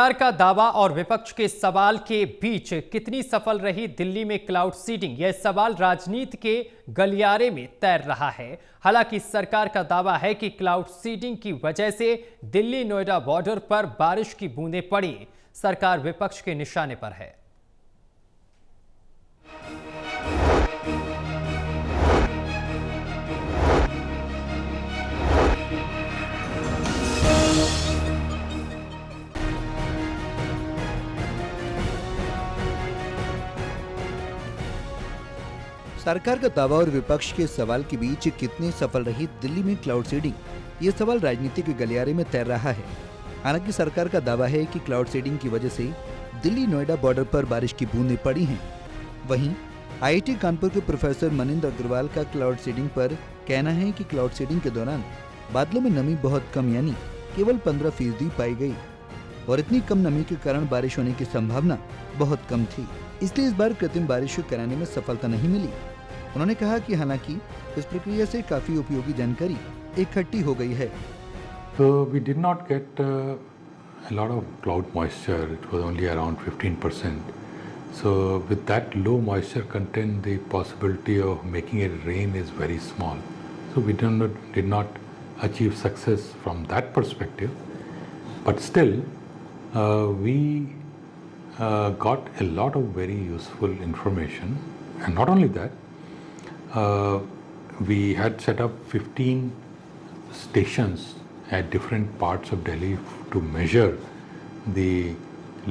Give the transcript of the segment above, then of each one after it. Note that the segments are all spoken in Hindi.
सरकार का दावा और विपक्ष के सवाल के बीच कितनी सफल रही दिल्ली में क्लाउड सीडिंग, यह सवाल राजनीति के गलियारे में तैर रहा है। हालांकि सरकार का दावा है कि क्लाउड सीडिंग की वजह से दिल्ली नोएडा बॉर्डर पर बारिश की बूंदें पड़ी। सरकार विपक्ष के निशाने पर है। सरकार का दावा और विपक्ष के सवाल के बीच कितनी सफल रही दिल्ली में क्लाउड सीडिंग, ये सवाल राजनीति के गलियारे में तैर रहा है। हालांकि सरकार का दावा है कि क्लाउड सीडिंग की वजह से दिल्ली नोएडा बॉर्डर पर बारिश की बूंदें पड़ी हैं। वहीं आईआईटी कानपुर के प्रोफेसर मनिंदर अग्रवाल का क्लाउड सीडिंग पर कहना है कि क्लाउड सीडिंग के दौरान बादलों में नमी बहुत कम यानी केवल 15% पाई गई और इतनी कम नमी के कारण बारिश होने की संभावना बहुत कम थी, इसलिए इस बार कृत्रिम बारिश कराने में सफलता नहीं मिली। उन्होंने कहा कि हालांकि इस प्रक्रिया से काफी उपयोगी जानकारी इकट्ठी हो गई है। So we did not get a lot of cloud moisture. It was only around 15%. So with that low moisture content, the possibility of making it rain is very small. So we did not achieve success from that perspective. But still, we got a lot of very useful information, and not only that. We had set up 15 stations at different parts of Delhi to measure the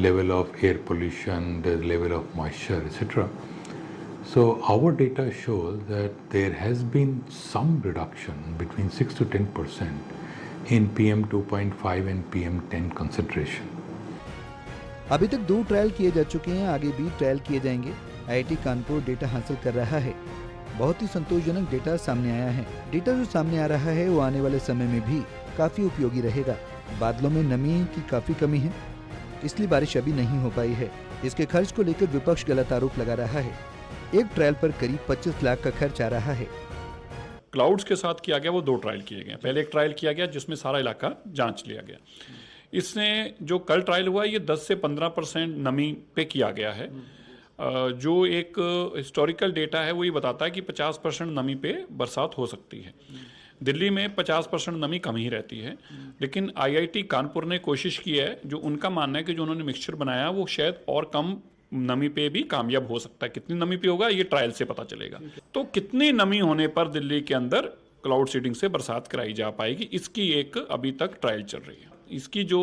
level of air pollution, the level of moisture, etc. So our data shows that there has been some reduction between 6 to 10% in PM 2.5 and PM 10 concentration. अभी तक 2 ट्रायल किए जा चुके हैं, आगे भी ट्रायल किए जाएंगे। आईआईटी कानपुर डेटा हासिल कर रहा है। बहुत ही संतोषजनक डेटा सामने आया है। डेटा जो सामने आ रहा है वो आने वाले समय में भी काफी उपयोगी रहेगा। बादलों में नमी की काफी कमी है, इसलिए बारिश अभी नहीं हो पाई है। इसके खर्च को लेकर विपक्ष गलत आरोप लगा रहा है। एक ट्रायल पर करीब 25 लाख का खर्च आ रहा है। क्लाउड्स के साथ किया गया वो 2 ट्रायल किए गए। पहले एक ट्रायल किया गया जिसमें सारा इलाका जांच लिया गया। इसने जो कल ट्रायल हुआ ये 10 से 15% नमी पे किया गया है। जो एक हिस्टोरिकल डेटा है वो ये बताता है कि 50% नमी पे बरसात हो सकती है। दिल्ली में 50% नमी कम ही रहती है, लेकिन आईआईटी कानपुर ने कोशिश की है, जो उनका मानना है कि जो उन्होंने मिक्सचर बनाया वो शायद और कम नमी पे भी कामयाब हो सकता है। कितनी नमी पे होगा ये ट्रायल से पता चलेगा। तो कितनी नमी होने पर दिल्ली के अंदर क्लाउड सीडिंग से बरसात कराई जा पाएगी, इसकी एक अभी तक ट्रायल चल रही है। इसकी जो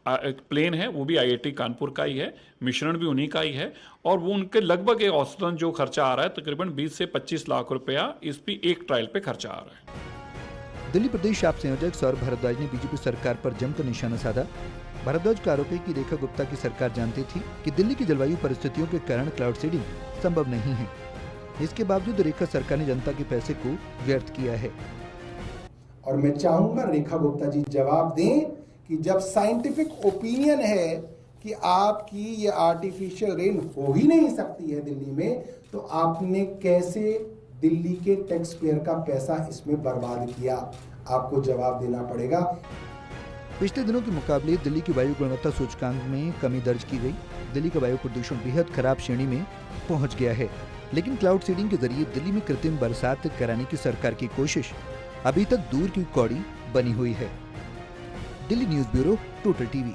प्लेन है वो भी आईआईटी कानपुर का ही है, मिश्रण भी उन्हीं का ही है, और वो उनके लगभग एक औसतन जो खर्चा आ रहा है तकरीबन 20 से 25 लाख रुपया इस पे एक ट्रायल पे खर्चा आ रहा है। दिल्ली प्रदेश आप संयोजक सौरभ भारद्वाज ने बीजेपी सरकार पर जमकर निशाना साधा। भारद्वाज का आरोप है कि रेखा गुप्ता की सरकार जानती थी कि दिल्ली की जलवायु परिस्थितियों के कारण क्लाउड सीडिंग संभव नहीं है। इसके बावजूद रेखा सरकार ने जनता के पैसे को व्यर्थ किया है। और मैं चाहूंगा रेखा गुप्ता जी जवाब दें कि जब साइंटिफिक ओपिनियन है कि आपकी ये आर्टिफिशियल रेन हो ही नहीं सकती है दिल्ली में, तो आपने कैसे दिल्ली के टैक्स पेयर का पैसा इसमें बर्बाद किया? आपको जवाब देना पड़ेगा। पिछले दिनों के मुकाबले दिल्ली की वायु गुणवत्ता सूचकांक में कमी दर्ज की गई। दिल्ली का वायु प्रदूषण बेहद खराब श्रेणी में पहुंच गया है, लेकिन क्लाउड सीडिंग के जरिए दिल्ली में कृत्रिम बरसात कराने की सरकार की कोशिश अभी तक दूर की कौड़ी बनी हुई है। Delhi news bureau, total TV.